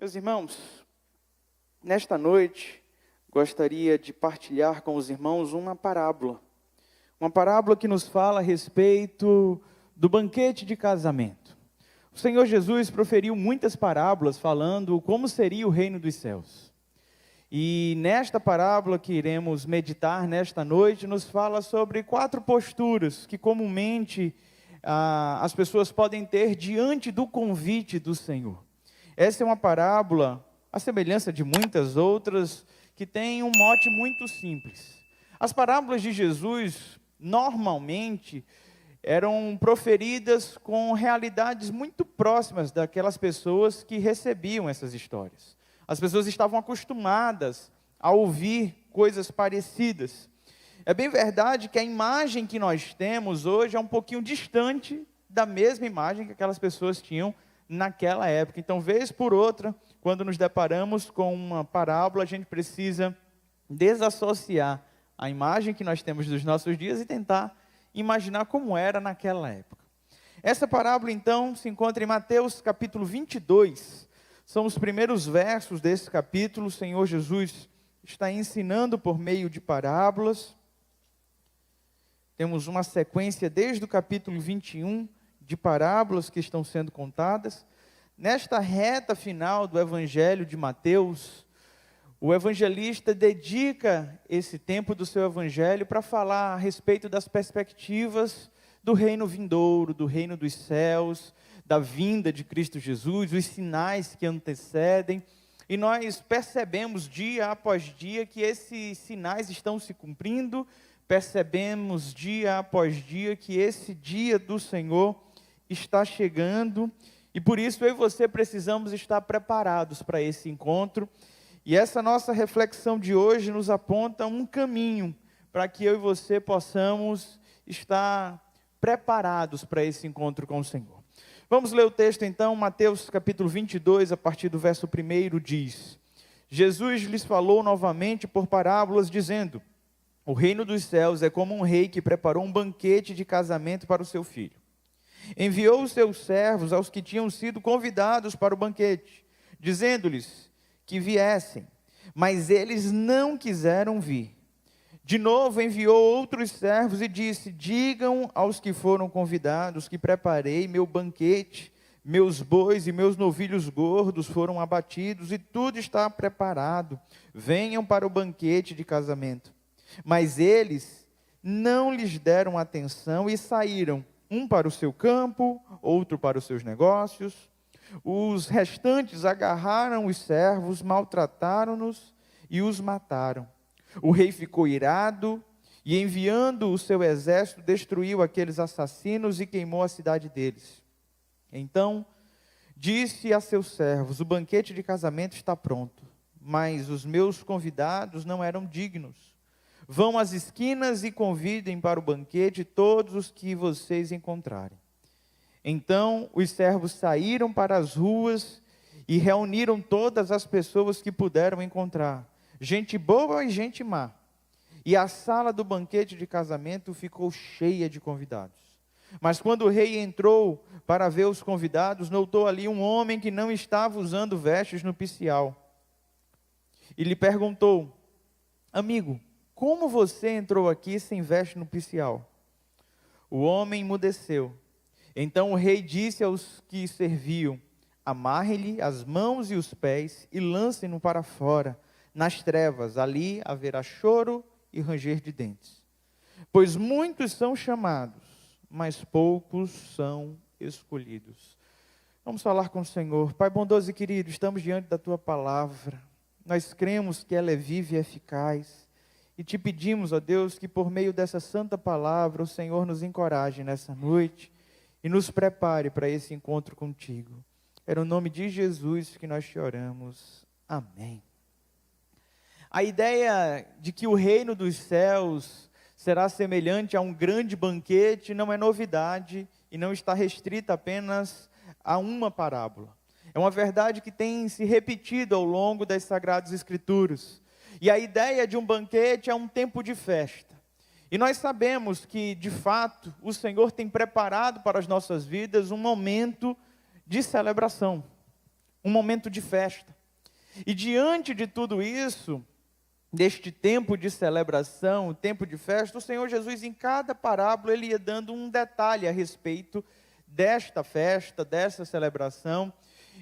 Meus irmãos, nesta noite, gostaria de partilhar com os irmãos uma parábola que nos fala a respeito do banquete de casamento. O Senhor Jesus proferiu muitas parábolas falando como seria o reino dos céus. E nesta parábola que iremos meditar nesta noite, nos fala sobre 4 posturas que comumente as pessoas podem ter diante do convite do Senhor. Essa é uma parábola, à semelhança de muitas outras, que tem um mote muito simples. As parábolas de Jesus, normalmente, eram proferidas com realidades muito próximas daquelas pessoas que recebiam essas histórias. As pessoas estavam acostumadas a ouvir coisas parecidas. É bem verdade que a imagem que nós temos hoje é um pouquinho distante da mesma imagem que aquelas pessoas tinham naquela época. Então, vez por outra, quando nos deparamos com uma parábola, a gente precisa desassociar a imagem que nós temos dos nossos dias e tentar imaginar como era naquela época. Essa parábola, então, se encontra em Mateus capítulo 22. São os primeiros versos desse capítulo. O Senhor Jesus está ensinando por meio de parábolas. Temos uma sequência desde o capítulo 21 de parábolas que estão sendo contadas. Nesta reta final do Evangelho de Mateus, o evangelista dedica esse tempo do seu evangelho para falar a respeito das perspectivas do reino vindouro, do reino dos céus, da vinda de Cristo Jesus, os sinais que antecedem. E nós percebemos dia após dia que esses sinais estão se cumprindo, percebemos dia após dia que esse dia do Senhor está chegando, e por isso eu e você precisamos estar preparados para esse encontro. E essa nossa reflexão de hoje nos aponta um caminho para que eu e você possamos estar preparados para esse encontro com o Senhor. Vamos ler o texto então. Mateus capítulo 22, a partir do verso 1, diz: Jesus lhes falou novamente por parábolas, dizendo: o reino dos céus é como um rei que preparou um banquete de casamento para o seu filho. Enviou os seus servos aos que tinham sido convidados para o banquete, dizendo-lhes que viessem, mas eles não quiseram vir. De novo enviou outros servos e disse: digam aos que foram convidados que preparei meu banquete, meus bois e meus novilhos gordos foram abatidos e tudo está preparado, venham para o banquete de casamento. Mas eles não lhes deram atenção e saíram, um para o seu campo, outro para os seus negócios. Os restantes agarraram os servos, maltrataram-nos e os mataram. O rei ficou irado e, enviando o seu exército, destruiu aqueles assassinos e queimou a cidade deles. Então disse a seus servos: o banquete de casamento está pronto, mas os meus convidados não eram dignos. Vão às esquinas e convidem para o banquete todos os que vocês encontrarem. Então os servos saíram para as ruas e reuniram todas as pessoas que puderam encontrar, gente boa e gente má. E a sala do banquete de casamento ficou cheia de convidados. Mas quando o rei entrou para ver os convidados, notou ali um homem que não estava usando vestes nupcial. E lhe perguntou: amigo, como você entrou aqui sem veste nupcial? O homem emudeceu. Então o rei disse aos que serviam: amarrem-lhe as mãos e os pés e lancem-no para fora, nas trevas. Ali haverá choro e ranger de dentes. Pois muitos são chamados, mas poucos são escolhidos. Vamos falar com o Senhor. Pai bondoso e querido, estamos diante da Tua palavra. Nós cremos que ela é viva e eficaz. E te pedimos, ó Deus, que por meio dessa santa palavra, o Senhor nos encoraje nessa noite e nos prepare para esse encontro contigo. É no nome de Jesus que nós te oramos. Amém. A ideia de que o reino dos céus será semelhante a um grande banquete não é novidade e não está restrita apenas a uma parábola. É uma verdade que tem se repetido ao longo das Sagradas Escrituras. E a ideia de um banquete é um tempo de festa. E nós sabemos que, de fato, o Senhor tem preparado para as nossas vidas um momento de celebração. um momento de festa. E diante de tudo isso, deste tempo de celebração, tempo de festa, o Senhor Jesus, em cada parábola, ele ia dando um detalhe a respeito desta festa, dessa celebração.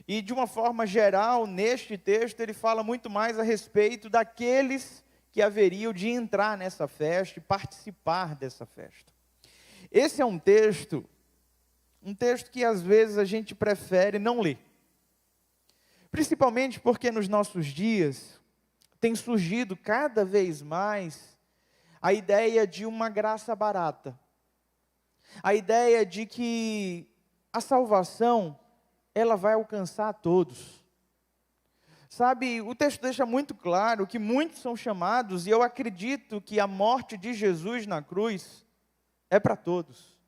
E de uma forma geral, neste texto, ele fala muito mais a respeito daqueles que haveriam de entrar nessa festa e participar dessa festa. Esse é um texto que às vezes a gente prefere não ler. Principalmente porque nos nossos dias tem surgido cada vez mais a ideia de uma graça barata. A ideia de que a salvação, ela vai alcançar a todos. Sabe, o texto deixa muito claro que muitos são chamados, e eu acredito que a morte de Jesus na cruz é para todos.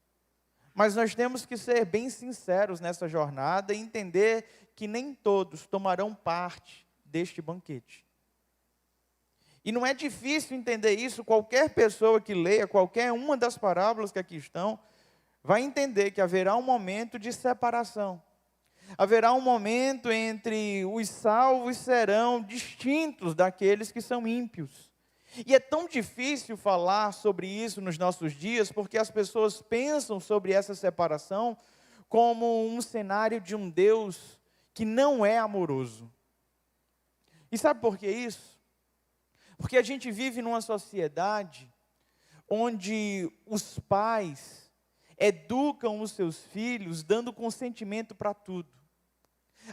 Mas nós temos que ser bem sinceros nessa jornada e entender que nem todos tomarão parte deste banquete. E não é difícil entender isso, qualquer pessoa que leia qualquer uma das parábolas que aqui estão, vai entender que haverá um momento de separação. Haverá um momento entre os salvos serão distintos daqueles que são ímpios. E é tão difícil falar sobre isso nos nossos dias, porque as pessoas pensam sobre essa separação como um cenário de um Deus que não é amoroso. E sabe por que isso? Porque a gente vive numa sociedade onde os pais educam os seus filhos dando consentimento para tudo,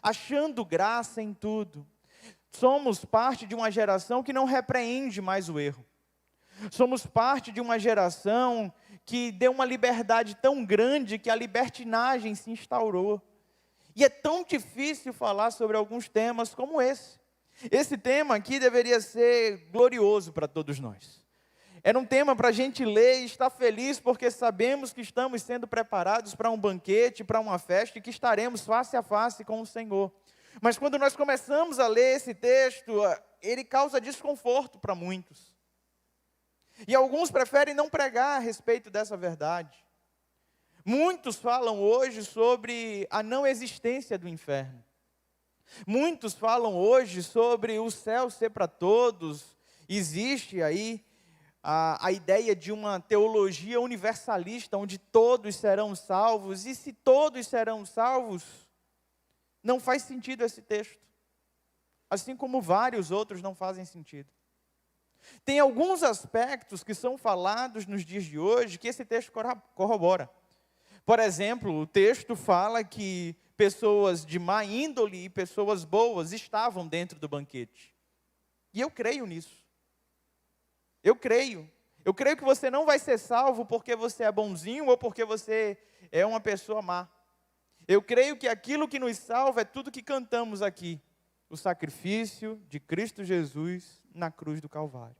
achando graça em tudo. Somos parte de uma geração que não repreende mais o erro. Somos parte de uma geração que deu uma liberdade tão grande que a libertinagem se instaurou. E é tão difícil falar sobre alguns temas como esse. Esse tema aqui deveria ser glorioso para todos nós. Era um tema para a gente ler e estar feliz, porque sabemos que estamos sendo preparados para um banquete, para uma festa, e que estaremos face a face com o Senhor. Mas quando nós começamos a ler esse texto, ele causa desconforto para muitos. E alguns preferem não pregar a respeito dessa verdade. Muitos falam hoje sobre a não existência do inferno. Muitos falam hoje sobre o céu ser para todos. Existe aí a ideia de uma teologia universalista, onde todos serão salvos. E se todos serão salvos, não faz sentido esse texto. Assim como vários outros não fazem sentido. Tem alguns aspectos que são falados nos dias de hoje que esse texto corrobora. Por exemplo, o texto fala que pessoas de má índole e pessoas boas estavam dentro do banquete. E eu creio nisso. Eu creio que você não vai ser salvo porque você é bonzinho ou porque você é uma pessoa má. Eu creio que aquilo que nos salva é tudo que cantamos aqui. O sacrifício de Cristo Jesus na cruz do Calvário.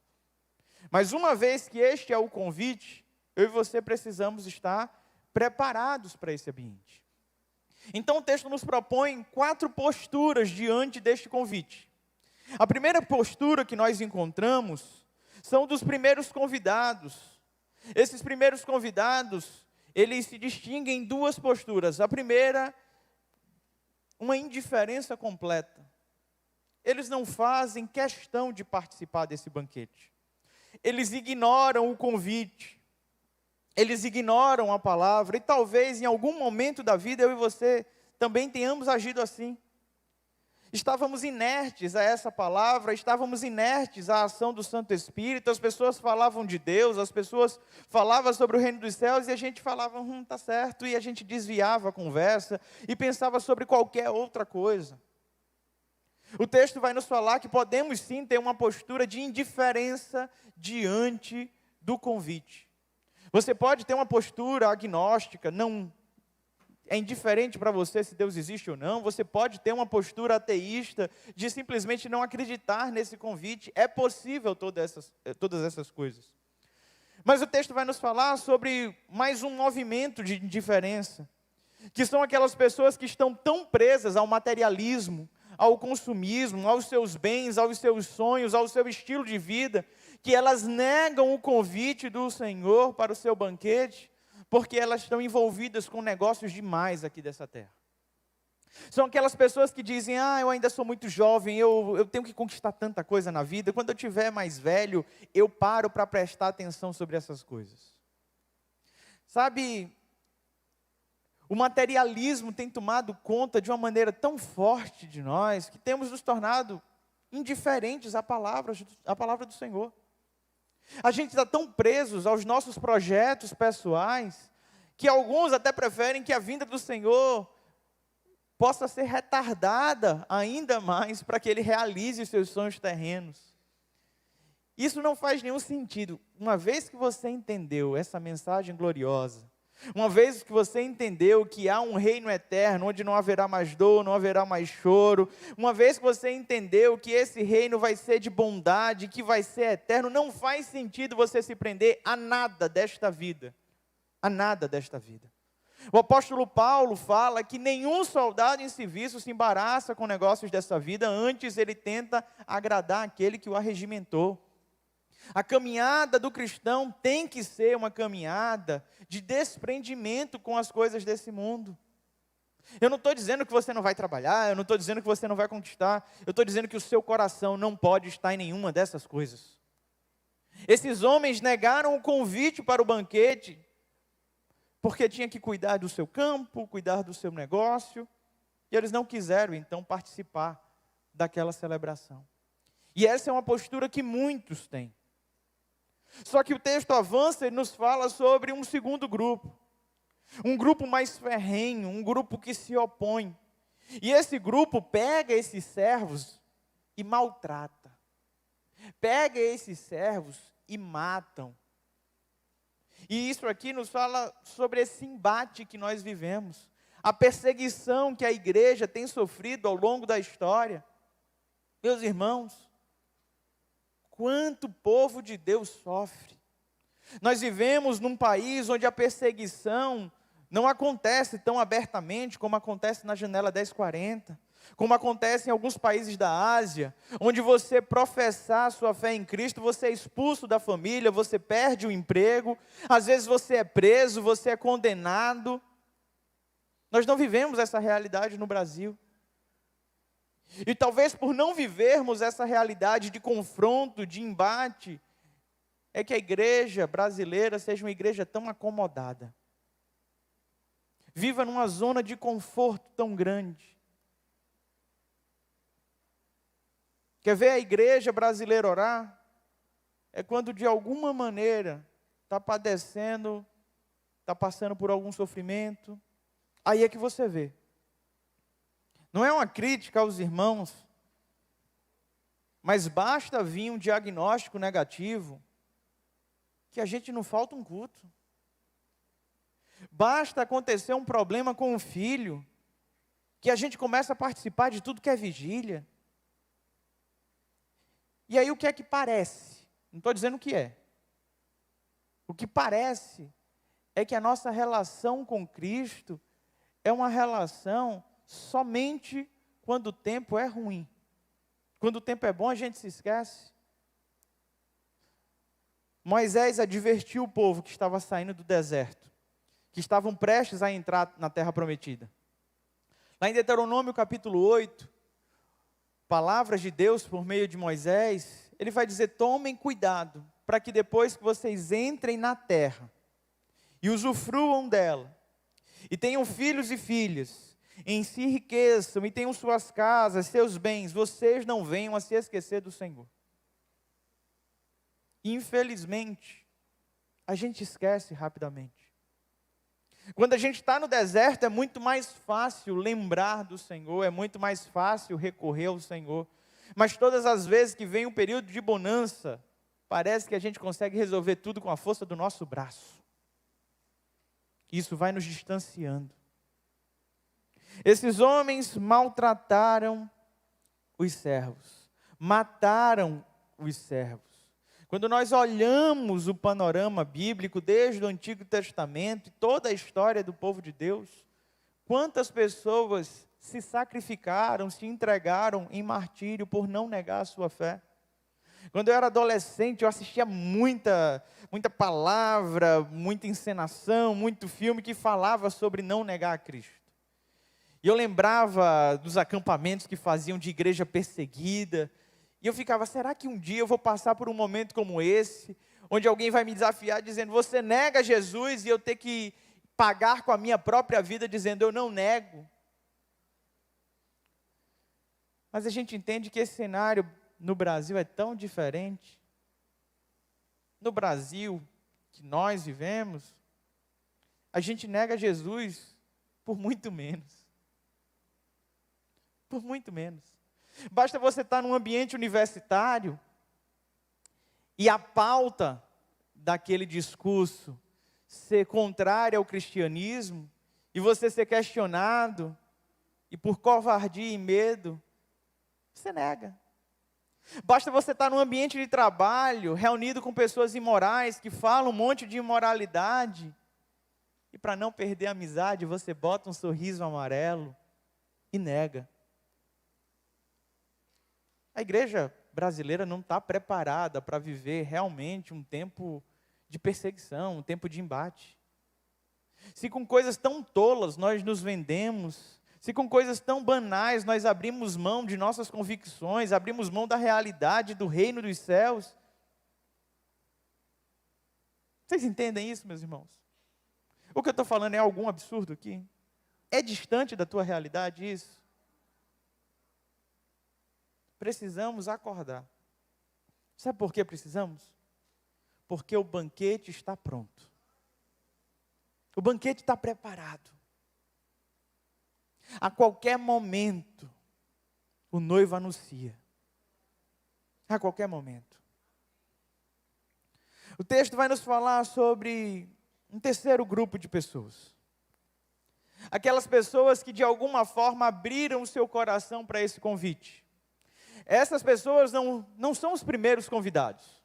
Mas uma vez que este é o convite, eu e você precisamos estar preparados para esse ambiente. Então o texto nos propõe 4 posturas diante deste convite. A primeira postura que nós encontramos são dos primeiros convidados. Esses primeiros convidados, eles se distinguem em 2 posturas. A primeira, uma indiferença completa. Eles não fazem questão de participar desse banquete. Eles ignoram o convite. Eles ignoram a palavra. E talvez em algum momento da vida eu e você também tenhamos agido assim. Estávamos inertes a essa palavra, estávamos inertes à ação do Santo Espírito, as pessoas falavam de Deus, as pessoas falavam sobre o reino dos céus, e a gente falava, tá certo, e a gente desviava a conversa, e pensava sobre qualquer outra coisa. O texto vai nos falar que podemos sim ter uma postura de indiferença diante do convite. Você pode ter uma postura agnóstica, não é indiferente para você se Deus existe ou não. Você pode ter uma postura ateísta de simplesmente não acreditar nesse convite. É possível todas essas coisas. Mas o texto vai nos falar sobre mais um movimento de indiferença, que são aquelas pessoas que estão tão presas ao materialismo, ao consumismo, aos seus bens, aos seus sonhos, ao seu estilo de vida, que elas negam o convite do Senhor para o seu banquete, porque elas estão envolvidas com negócios demais aqui dessa terra. São aquelas pessoas que dizem, eu ainda sou muito jovem, eu tenho que conquistar tanta coisa na vida, quando eu tiver mais velho, eu paro para prestar atenção sobre essas coisas. Sabe, o materialismo tem tomado conta de uma maneira tão forte de nós, que temos nos tornado indiferentes à palavra do Senhor. A gente está tão presos aos nossos projetos pessoais, que alguns até preferem que a vinda do Senhor possa ser retardada ainda mais, para que Ele realize os seus sonhos terrenos. Isso não faz nenhum sentido. Uma vez que você entendeu essa mensagem gloriosa, uma vez que você entendeu que há um reino eterno, onde não haverá mais dor, não haverá mais choro, uma vez que você entendeu que esse reino vai ser de bondade, que vai ser eterno, não faz sentido você se prender a nada desta vida. A nada desta vida. O apóstolo Paulo fala que nenhum soldado em serviço se embaraça com negócios dessa vida, antes ele tenta agradar aquele que o arregimentou. A caminhada do cristão tem que ser uma caminhada de desprendimento com as coisas desse mundo. Eu não estou dizendo que você não vai trabalhar, eu não estou dizendo que você não vai conquistar, eu estou dizendo que o seu coração não pode estar em nenhuma dessas coisas. Esses homens negaram o convite para o banquete, porque tinha que cuidar do seu campo, cuidar do seu negócio, e eles não quiseram então participar daquela celebração. E essa é uma postura que muitos têm. Só que o texto avança e nos fala sobre um segundo grupo. Um grupo mais ferrenho, um grupo que se opõe. E esse grupo pega esses servos e maltrata. Pega esses servos e matam. E isso aqui nos fala sobre esse embate que nós vivemos. A perseguição que a igreja tem sofrido ao longo da história. Meus irmãos, quanto o povo de Deus sofre. Nós vivemos num país onde a perseguição não acontece tão abertamente como acontece na janela 1040, como acontece em alguns países da Ásia, onde você professar sua fé em Cristo, você é expulso da família, você perde o emprego, às vezes você é preso, você é condenado. Nós não vivemos essa realidade no Brasil. E talvez por não vivermos essa realidade de confronto, de embate, é que a igreja brasileira seja uma igreja tão acomodada. Viva numa zona de conforto tão grande. Quer ver a igreja brasileira orar? É quando de alguma maneira está padecendo, está passando por algum sofrimento. Aí é que você vê. Não é uma crítica aos irmãos, mas basta vir um diagnóstico negativo, que a gente não falta um culto. Basta acontecer um problema com o filho, que a gente começa a participar de tudo que é vigília. E aí o que é que parece? Não estou dizendo o que é. O que parece é que a nossa relação com Cristo é uma relação somente quando o tempo é ruim. Quando o tempo é bom, a gente se esquece. Moisés advertiu o povo que estava saindo do deserto, que estavam prestes a entrar na terra prometida. Lá em Deuteronômio capítulo 8, palavras de Deus por meio de Moisés, ele vai dizer: tomem cuidado, para que depois que vocês entrem na terra, e usufruam dela, e tenham filhos e filhas, em si enriqueçam, e tenham suas casas, seus bens, vocês não venham a se esquecer do Senhor. Infelizmente, a gente esquece rapidamente. Quando a gente está no deserto, é muito mais fácil lembrar do Senhor, é muito mais fácil recorrer ao Senhor. Mas todas as vezes que vem um período de bonança, parece que a gente consegue resolver tudo com a força do nosso braço. Isso vai nos distanciando. Esses homens maltrataram os servos, mataram os servos. Quando nós olhamos o panorama bíblico desde o Antigo Testamento, toda a história do povo de Deus, quantas pessoas se sacrificaram, se entregaram em martírio por não negar a sua fé? Quando eu era adolescente, eu assistia muita palavra, muita encenação, muito filme que falava sobre não negar a Cristo. E eu lembrava dos acampamentos que faziam de igreja perseguida. E eu ficava, será que um dia eu vou passar por um momento como esse, onde alguém vai me desafiar dizendo, você nega Jesus, e eu ter que pagar com a minha própria vida dizendo, eu não nego. Mas a gente entende que esse cenário no Brasil é tão diferente. No Brasil que nós vivemos, a gente nega Jesus por muito menos. Por muito menos. Basta você estar num ambiente universitário e a pauta daquele discurso ser contrária ao cristianismo e você ser questionado e por covardia e medo, você nega. Basta você estar num ambiente de trabalho, reunido com pessoas imorais, que falam um monte de imoralidade, e para não perder a amizade, você bota um sorriso amarelo e nega. A igreja brasileira não está preparada para viver realmente um tempo de perseguição, um tempo de embate. Se com coisas tão tolas nós nos vendemos, se com coisas tão banais nós abrimos mão de nossas convicções, abrimos mão da realidade do reino dos céus. Vocês entendem isso, meus irmãos? O que eu estou falando é algum absurdo aqui? É distante da tua realidade isso? Precisamos acordar. Sabe por que precisamos? Porque o banquete está pronto. O banquete está preparado. A qualquer momento, o noivo anuncia. A qualquer momento. O texto vai nos falar sobre um terceiro grupo de pessoas. Aquelas pessoas que de alguma forma abriram o seu coração para esse convite. Essas pessoas não são os primeiros convidados.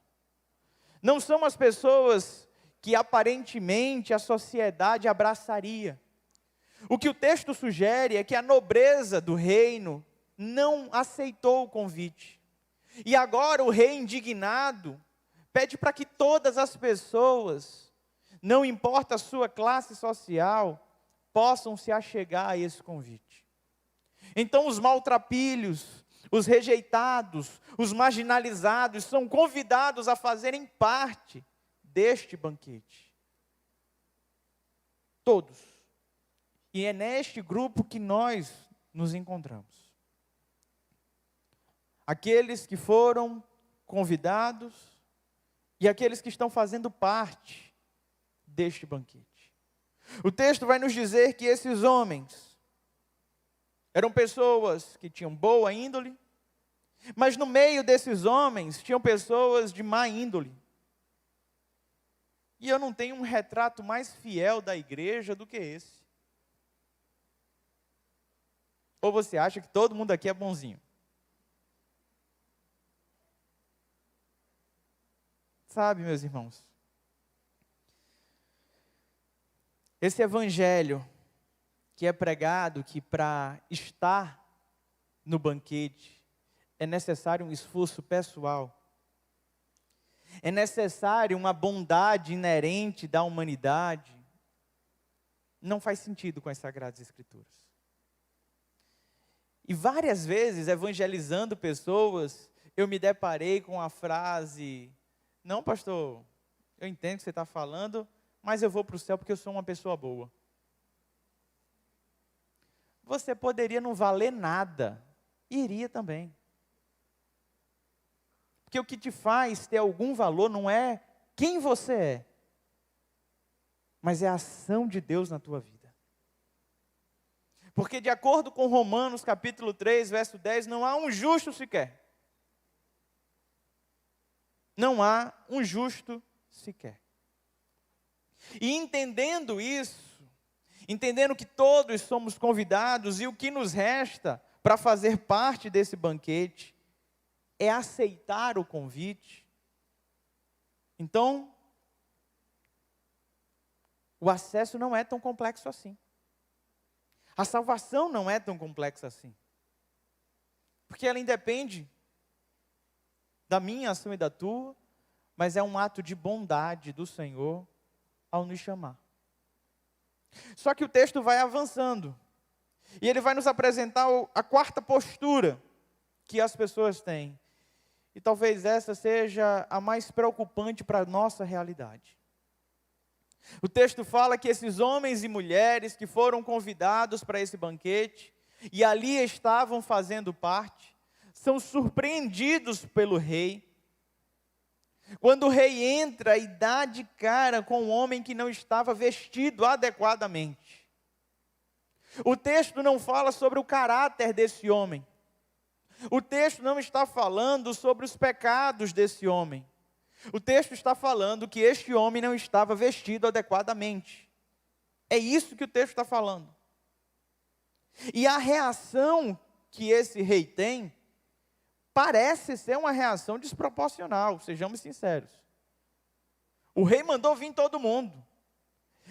Não são as pessoas que aparentemente a sociedade abraçaria. O que o texto sugere é que a nobreza do reino não aceitou o convite. E agora o rei indignado pede para que todas as pessoas, não importa a sua classe social, possam se achegar a esse convite. Então os maltrapilhos, os rejeitados, os marginalizados são convidados a fazerem parte deste banquete. Todos. E é neste grupo que nós nos encontramos. Aqueles que foram convidados e aqueles que estão fazendo parte deste banquete. O texto vai nos dizer que esses homens eram pessoas que tinham boa índole, mas no meio desses homens tinham pessoas de má índole. E eu não tenho um retrato mais fiel da igreja do que esse. Ou você acha que todo mundo aqui é bonzinho? Sabe, meus irmãos, esse evangelho que é pregado, que para estar no banquete é necessário um esforço pessoal, é necessário uma bondade inerente da humanidade, não faz sentido com as Sagradas Escrituras. E várias vezes, evangelizando pessoas, eu me deparei com a frase, não pastor, eu entendo o que você está falando, mas eu vou para o céu porque eu sou uma pessoa boa. Você poderia não valer nada, iria também. Porque o que te faz ter algum valor não é quem você é, mas é a ação de Deus na tua vida. Porque de acordo com Romanos capítulo 3, verso 10, não há um justo sequer. Não há um justo sequer. E entendendo isso, entendendo que todos somos convidados e o que nos resta para fazer parte desse banquete é aceitar o convite. Então, o acesso não é tão complexo assim. A salvação não é tão complexa assim. Porque ela independe da minha ação e da tua, mas é um ato de bondade do Senhor ao nos chamar. Só que o texto vai avançando. E ele vai nos apresentar a quarta postura que as pessoas têm. E talvez essa seja a mais preocupante para a nossa realidade. O texto fala que esses homens e mulheres que foram convidados para esse banquete, e ali estavam fazendo parte, são surpreendidos pelo rei. Quando o rei entra e dá de cara com um homem que não estava vestido adequadamente. O texto não fala sobre o caráter desse homem. O texto não está falando sobre os pecados desse homem. O texto está falando que este homem não estava vestido adequadamente. É isso que o texto está falando. E a reação que esse rei tem, parece ser uma reação desproporcional, sejamos sinceros. O rei mandou vir todo mundo.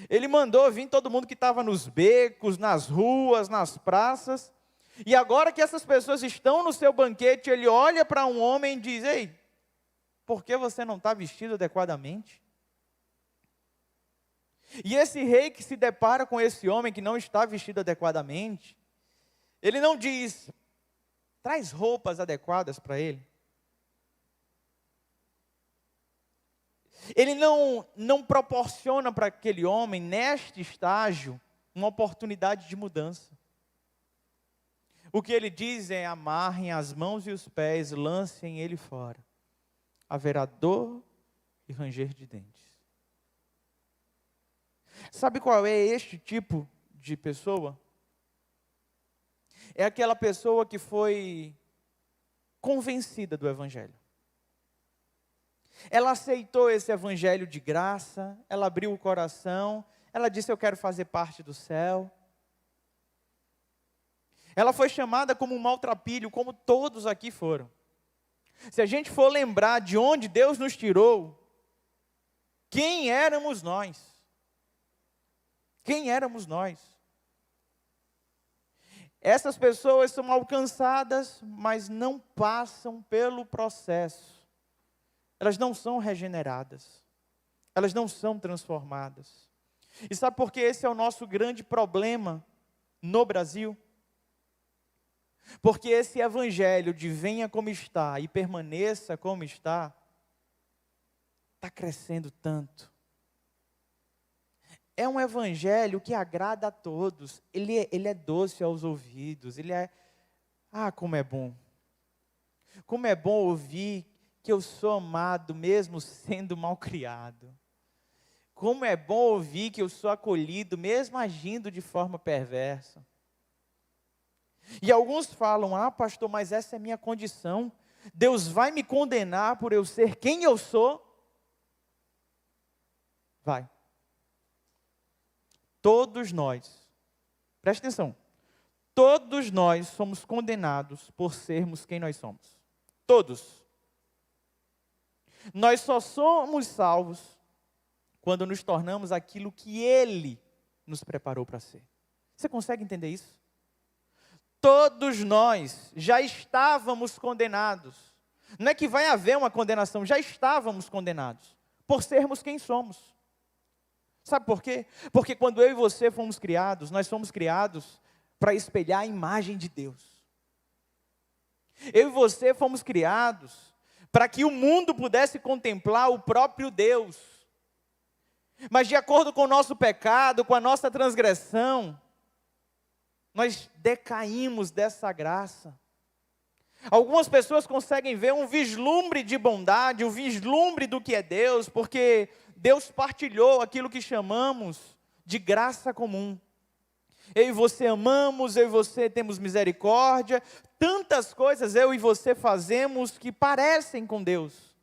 Ele mandou vir todo mundo que estava nos becos, nas ruas, nas praças. E agora que essas pessoas estão no seu banquete, ele olha para um homem e diz: ei, por que você não está vestido adequadamente? E esse rei que se depara com esse homem que não está vestido adequadamente, ele não diz: traz roupas adequadas para ele. Ele não proporciona para aquele homem, neste estágio, uma oportunidade de mudança. O que ele diz é: amarrem as mãos e os pés, lancem ele fora. Haverá dor e ranger de dentes. Sabe qual é este tipo de pessoa? É aquela pessoa que foi convencida do Evangelho. Ela aceitou esse Evangelho de graça, ela abriu o coração, ela disse: eu quero fazer parte do céu. Ela foi chamada como um maltrapilho, como todos aqui foram. Se a gente for lembrar de onde Deus nos tirou, quem éramos nós? Quem éramos nós? Essas pessoas são alcançadas, mas não passam pelo processo. Elas não são regeneradas. Elas não são transformadas. E sabe por que esse é o nosso grande problema no Brasil? Porque esse evangelho de venha como está e permaneça como está crescendo tanto. É um evangelho que agrada a todos. Ele é doce aos ouvidos. Como é bom. Como é bom ouvir que eu sou amado mesmo sendo malcriado. Como é bom ouvir que eu sou acolhido mesmo agindo de forma perversa. E alguns falam: pastor, mas essa é minha condição. Deus vai me condenar por eu ser quem eu sou? Vai. Todos nós, presta atenção, todos nós somos condenados por sermos quem nós somos. Todos. Nós só somos salvos quando nos tornamos aquilo que Ele nos preparou para ser. Você consegue entender isso? Todos nós já estávamos condenados. Não é que vai haver uma condenação, já estávamos condenados por sermos quem somos. Sabe por quê? Porque quando eu e você fomos criados, nós fomos criados para espelhar a imagem de Deus. Eu e você fomos criados para que o mundo pudesse contemplar o próprio Deus. Mas de acordo com o nosso pecado, com a nossa transgressão, nós decaímos dessa graça. Algumas pessoas conseguem ver um vislumbre de bondade, um vislumbre do que é Deus, porque Deus partilhou aquilo que chamamos de graça comum. Eu e você amamos, eu e você temos misericórdia, tantas coisas eu e você fazemos que parecem com Deus.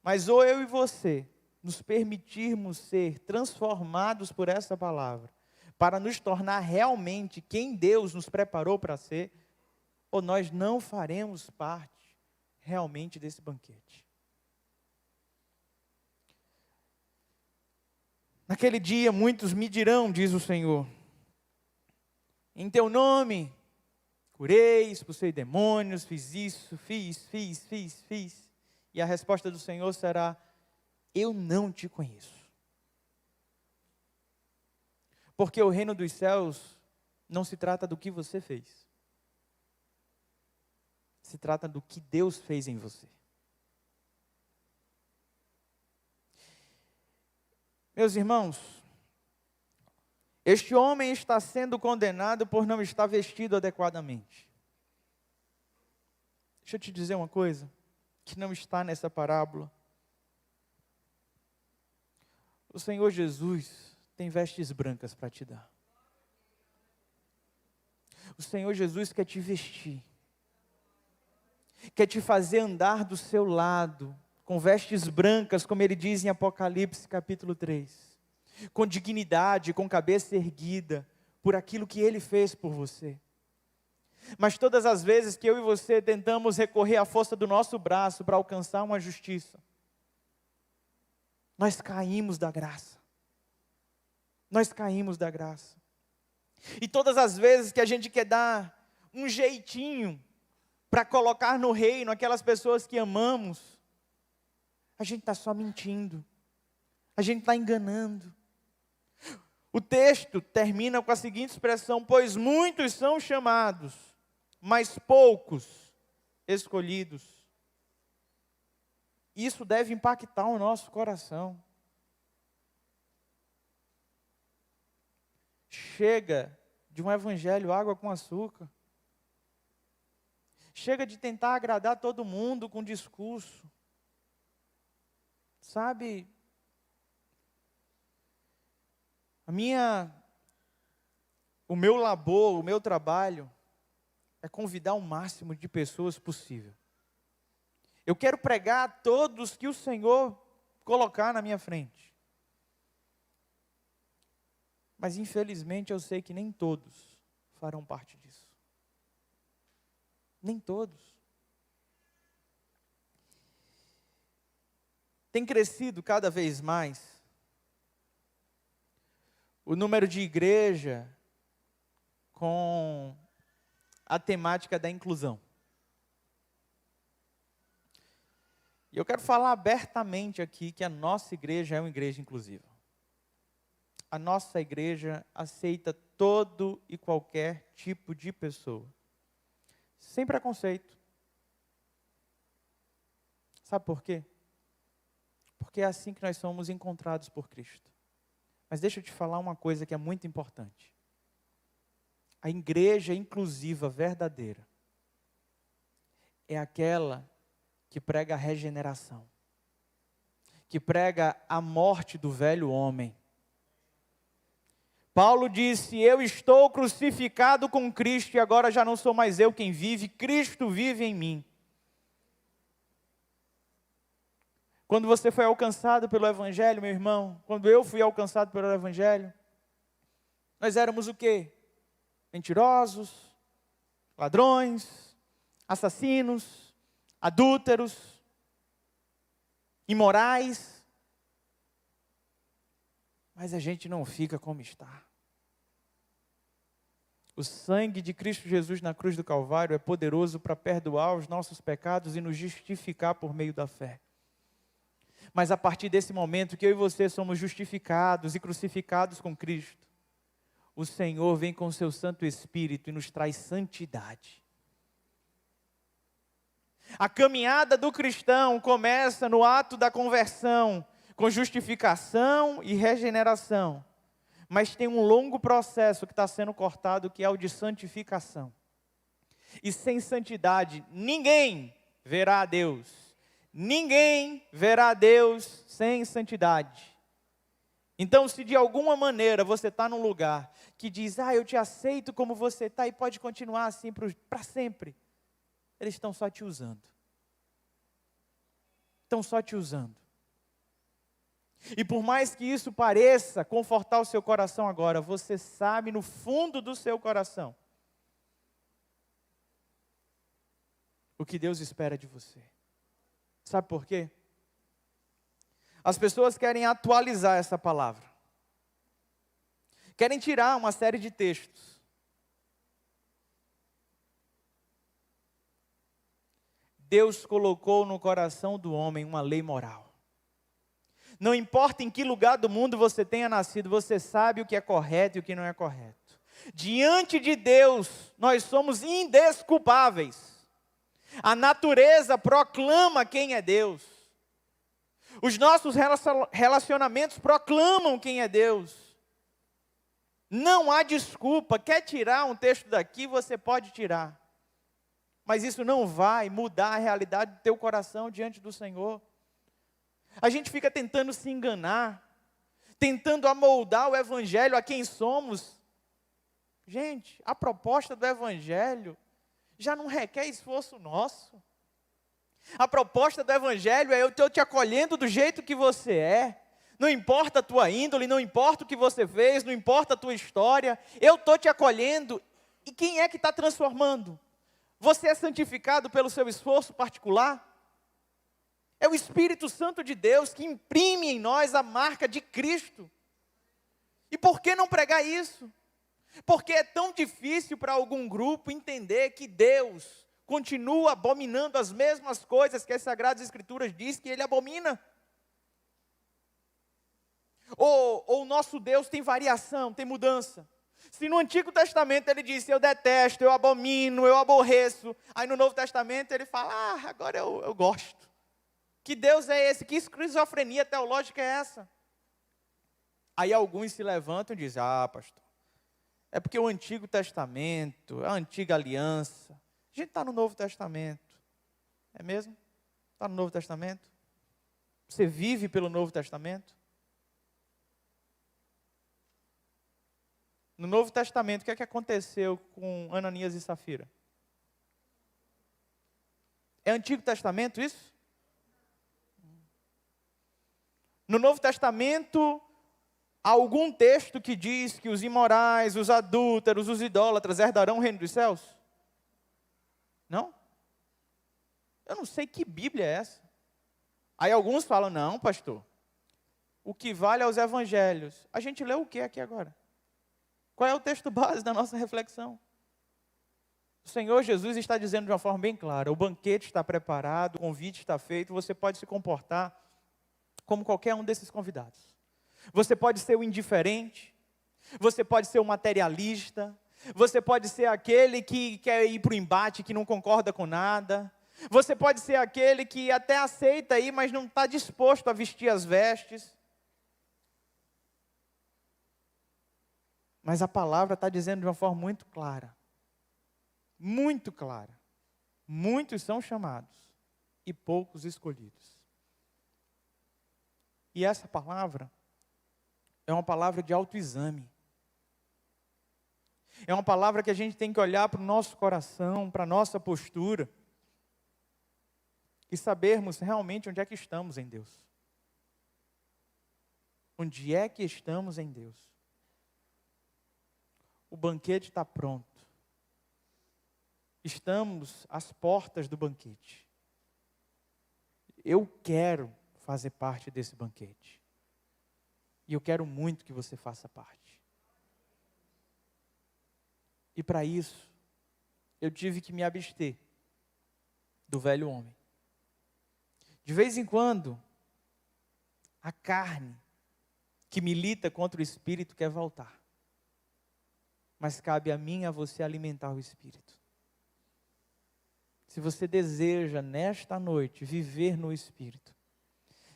Mas ou eu e você nos permitirmos ser transformados por essa palavra, para nos tornar realmente quem Deus nos preparou para ser, ou nós não faremos parte realmente desse banquete. Naquele dia muitos me dirão, diz o Senhor: em teu nome curei, expulsei demônios, fiz isso, fiz. E a resposta do Senhor será: eu não te conheço. Porque o reino dos céus não se trata do que você fez. Se trata do que Deus fez em você. Meus irmãos, este homem está sendo condenado por não estar vestido adequadamente. Deixa eu te dizer uma coisa, que não está nessa parábola. O Senhor Jesus tem vestes brancas para te dar. O Senhor Jesus quer te vestir. Quer te fazer andar do seu lado, com vestes brancas, como ele diz em Apocalipse capítulo 3. Com dignidade, com cabeça erguida, por aquilo que ele fez por você. Mas todas as vezes que eu e você tentamos recorrer à força do nosso braço para alcançar uma justiça, nós caímos da graça. Nós caímos da graça. E todas as vezes que a gente quer dar um jeitinho para colocar no reino aquelas pessoas que amamos, a gente está só mentindo, a gente está enganando. O texto termina com a seguinte expressão: pois muitos são chamados, mas poucos escolhidos. Isso deve impactar o nosso coração. Chega de um evangelho água com açúcar. Chega de tentar agradar todo mundo com discurso. Sabe, o meu labor, o meu trabalho é convidar o máximo de pessoas possível. Eu quero pregar a todos que o Senhor colocar na minha frente. Mas infelizmente eu sei que nem todos farão parte disso. Nem todos. Tem crescido cada vez mais o número de igreja com a temática da inclusão. E eu quero falar abertamente aqui que a nossa igreja é uma igreja inclusiva. A nossa igreja aceita todo e qualquer tipo de pessoa, sem preconceito. Sabe por quê? Porque é assim que nós somos encontrados por Cristo. Mas deixa eu te falar uma coisa que é muito importante. A igreja inclusiva verdadeira é aquela que prega a regeneração, que prega a morte do velho homem. Paulo disse: eu estou crucificado com Cristo e agora já não sou mais eu quem vive, Cristo vive em mim. Quando você foi alcançado pelo Evangelho, meu irmão, quando eu fui alcançado pelo Evangelho, nós éramos o quê? Mentirosos, ladrões, assassinos, adúlteros, imorais. Mas a gente não fica como está. O sangue de Cristo Jesus na cruz do Calvário é poderoso para perdoar os nossos pecados e nos justificar por meio da fé. Mas a partir desse momento que eu e você somos justificados e crucificados com Cristo, o Senhor vem com o seu Santo Espírito e nos traz santidade. A caminhada do cristão começa no ato da conversão, com justificação e regeneração. Mas tem um longo processo que está sendo cortado, que é o de santificação. E sem santidade, ninguém verá a Deus. Ninguém verá a Deus sem santidade. Então, se de alguma maneira você está num lugar que diz: eu te aceito como você está e pode continuar assim para sempre, eles estão só te usando. Estão só te usando. E por mais que isso pareça confortar o seu coração agora, você sabe no fundo do seu coração o que Deus espera de você. Sabe por quê? As pessoas querem atualizar essa palavra. Querem tirar uma série de textos. Deus colocou no coração do homem uma lei moral. Não importa em que lugar do mundo você tenha nascido, você sabe o que é correto e o que não é correto. Diante de Deus, nós somos indesculpáveis. A natureza proclama quem é Deus. Os nossos relacionamentos proclamam quem é Deus. Não há desculpa. Quer tirar um texto daqui, você pode tirar. Mas isso não vai mudar a realidade do teu coração diante do Senhor. A gente fica tentando se enganar, tentando amoldar o Evangelho a quem somos. Gente, a proposta do Evangelho já não requer esforço nosso. A proposta do Evangelho é eu estou te acolhendo do jeito que você é. Não importa a tua índole, não importa o que você fez, não importa a tua história. Eu estou te acolhendo. E quem é que está transformando? Você é santificado pelo seu esforço particular? É o Espírito Santo de Deus que imprime em nós a marca de Cristo. E por que não pregar isso? Porque é tão difícil para algum grupo entender que Deus continua abominando as mesmas coisas que as Sagradas Escrituras diz que Ele abomina. Ou o nosso Deus tem variação, tem mudança. Se no Antigo Testamento Ele disse, eu detesto, eu abomino, eu aborreço. Aí no Novo Testamento Ele fala, agora eu gosto. Que Deus é esse? Que esquizofrenia teológica é essa? Aí alguns se levantam e dizem, pastor, é porque o Antigo Testamento, a Antiga Aliança, a gente está no Novo Testamento. É mesmo? Está no Novo Testamento? Você vive pelo Novo Testamento? No Novo Testamento, o que é que aconteceu com Ananias e Safira? É Antigo Testamento isso? No Novo Testamento, há algum texto que diz que os imorais, os adúlteros, os idólatras herdarão o reino dos céus? Não? Eu não sei que Bíblia é essa. Aí alguns falam, não, pastor, o que vale é os evangelhos. A gente lê o que aqui agora? Qual é o texto base da nossa reflexão? O Senhor Jesus está dizendo de uma forma bem clara, o banquete está preparado, o convite está feito, você pode se comportar como qualquer um desses convidados. Você pode ser o indiferente, você pode ser o materialista, você pode ser aquele que quer ir para o embate, que não concorda com nada. Você pode ser aquele que até aceita ir, mas não está disposto a vestir as vestes. Mas a palavra está dizendo de uma forma muito clara. Muito clara. Muitos são chamados e poucos escolhidos. E essa palavra é uma palavra de autoexame. É uma palavra que a gente tem que olhar para o nosso coração, para a nossa postura, e sabermos realmente onde é que estamos em Deus. Onde é que estamos em Deus? O banquete está pronto. Estamos às portas do banquete. Eu quero fazer parte desse banquete. E eu quero muito que você faça parte. E para isso, eu tive que me abster do velho homem. De vez em quando, a carne que milita contra o espírito quer voltar. Mas cabe a mim e a você alimentar o espírito. Se você deseja nesta noite viver no espírito,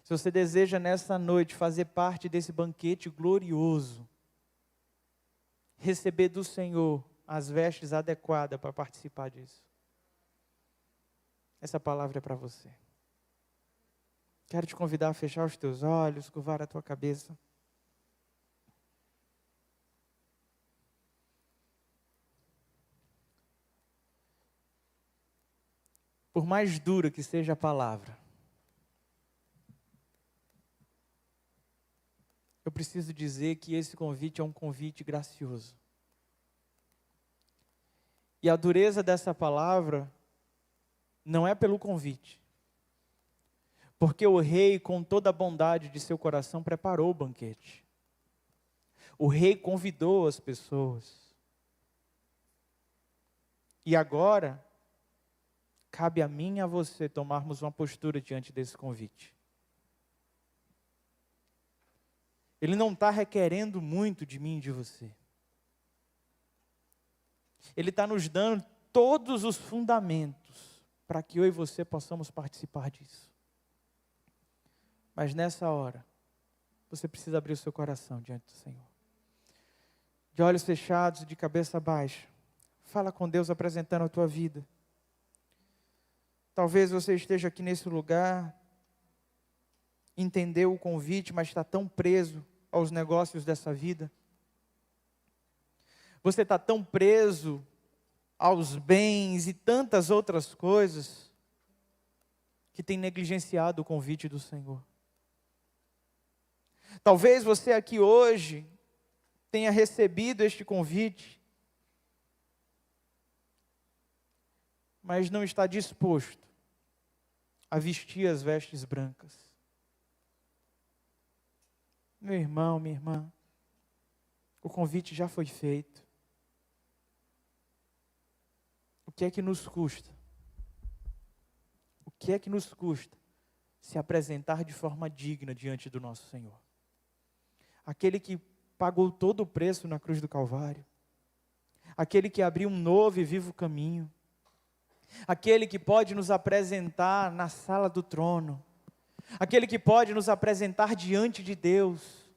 se você deseja nessa noite fazer parte desse banquete glorioso, receber do Senhor as vestes adequadas para participar disso, essa palavra é para você. Quero te convidar a fechar os teus olhos, curvar a tua cabeça. Por mais dura que seja a palavra, eu preciso dizer que esse convite é um convite gracioso. E a dureza dessa palavra não é pelo convite. Porque o rei, com toda a bondade de seu coração, preparou o banquete. O rei convidou as pessoas. E agora, cabe a mim e a você tomarmos uma postura diante desse convite. Ele não está requerendo muito de mim e de você. Ele está nos dando todos os fundamentos para que eu e você possamos participar disso. Mas nessa hora, você precisa abrir o seu coração diante do Senhor. De olhos fechados, de cabeça baixa. Fala com Deus apresentando a tua vida. Talvez você esteja aqui nesse lugar, entendeu o convite, mas está tão preso aos negócios dessa vida. Você está tão preso aos bens e tantas outras coisas, que tem negligenciado o convite do Senhor. Talvez você aqui hoje tenha recebido este convite, mas não está disposto a vestir as vestes brancas. Meu irmão, minha irmã, o convite já foi feito. O que é que nos custa? O que é que nos custa se apresentar de forma digna diante do nosso Senhor? Aquele que pagou todo o preço na cruz do Calvário. Aquele que abriu um novo e vivo caminho. Aquele que pode nos apresentar na sala do trono. Aquele que pode nos apresentar diante de Deus.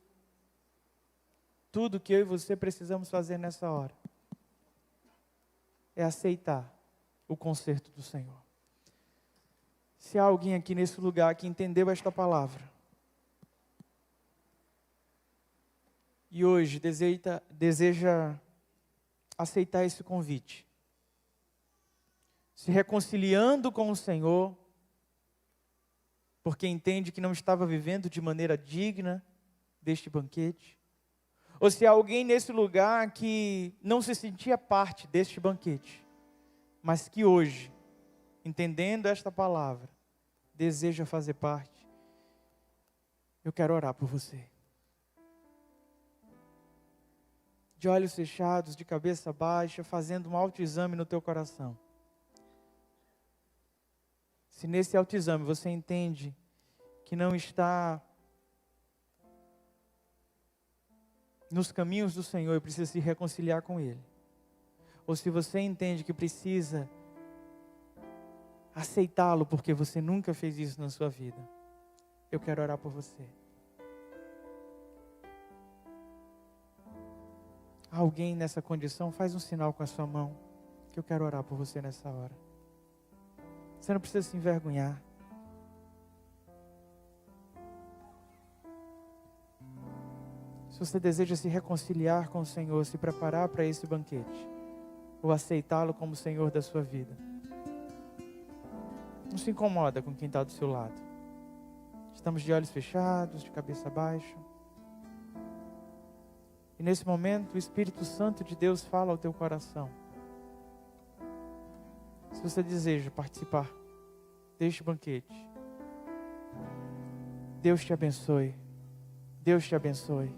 Tudo que eu e você precisamos fazer nessa hora é aceitar o conserto do Senhor. Se há alguém aqui nesse lugar que entendeu esta palavra e hoje deseja aceitar esse convite, se reconciliando com o Senhor, porque entende que não estava vivendo de maneira digna deste banquete, ou se há alguém nesse lugar que não se sentia parte deste banquete, mas que hoje, entendendo esta palavra, deseja fazer parte, eu quero orar por você. De olhos fechados, de cabeça baixa, fazendo um autoexame no teu coração. Se nesse autoexame você entende que não está nos caminhos do Senhor e precisa se reconciliar com Ele, ou se você entende que precisa aceitá-lo porque você nunca fez isso na sua vida, eu quero orar por você. Alguém nessa condição, faz um sinal com a sua mão, que eu quero orar por você nessa hora. Você não precisa se envergonhar. Se você deseja se reconciliar com o Senhor, se preparar para esse banquete, ou aceitá-lo como Senhor da sua vida, não se incomoda com quem está do seu lado. Estamos de olhos fechados, de cabeça baixa. E nesse momento o Espírito Santo de Deus fala ao teu coração. Se você deseja participar deste banquete, Deus te abençoe. Deus te abençoe.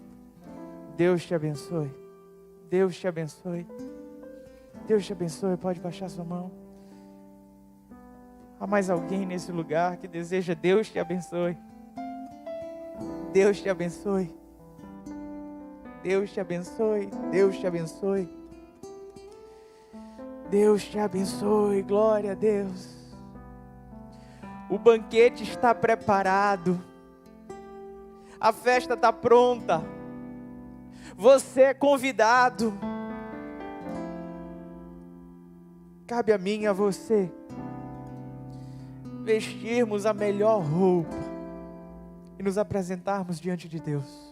Deus te abençoe. Deus te abençoe. Deus te abençoe. Pode baixar sua mão. Há mais alguém nesse lugar que deseja Deus te abençoe. Deus te abençoe. Deus te abençoe. Deus te abençoe. Deus te abençoe. Glória a Deus. O banquete está preparado. A festa está pronta. Você é convidado. Cabe a mim e a você vestirmos a melhor roupa e nos apresentarmos diante de Deus.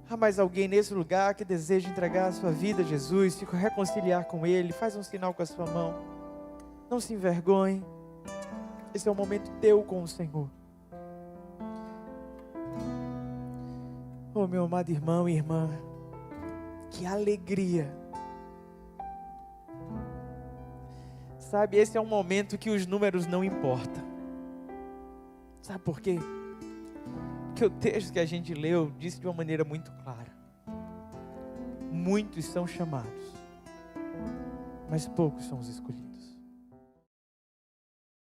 Há mais alguém nesse lugar que deseja entregar a sua vida a Jesus, se reconciliar com Ele? Faz um sinal com a sua mão. Não se envergonhe. Esse é o momento teu com o Senhor. Oh, meu amado irmão e irmã, que alegria. Sabe, esse é um momento que os números não importam. Sabe por quê? Porque o texto que a gente leu disse de uma maneira muito clara. Muitos são chamados, mas poucos são os escolhidos.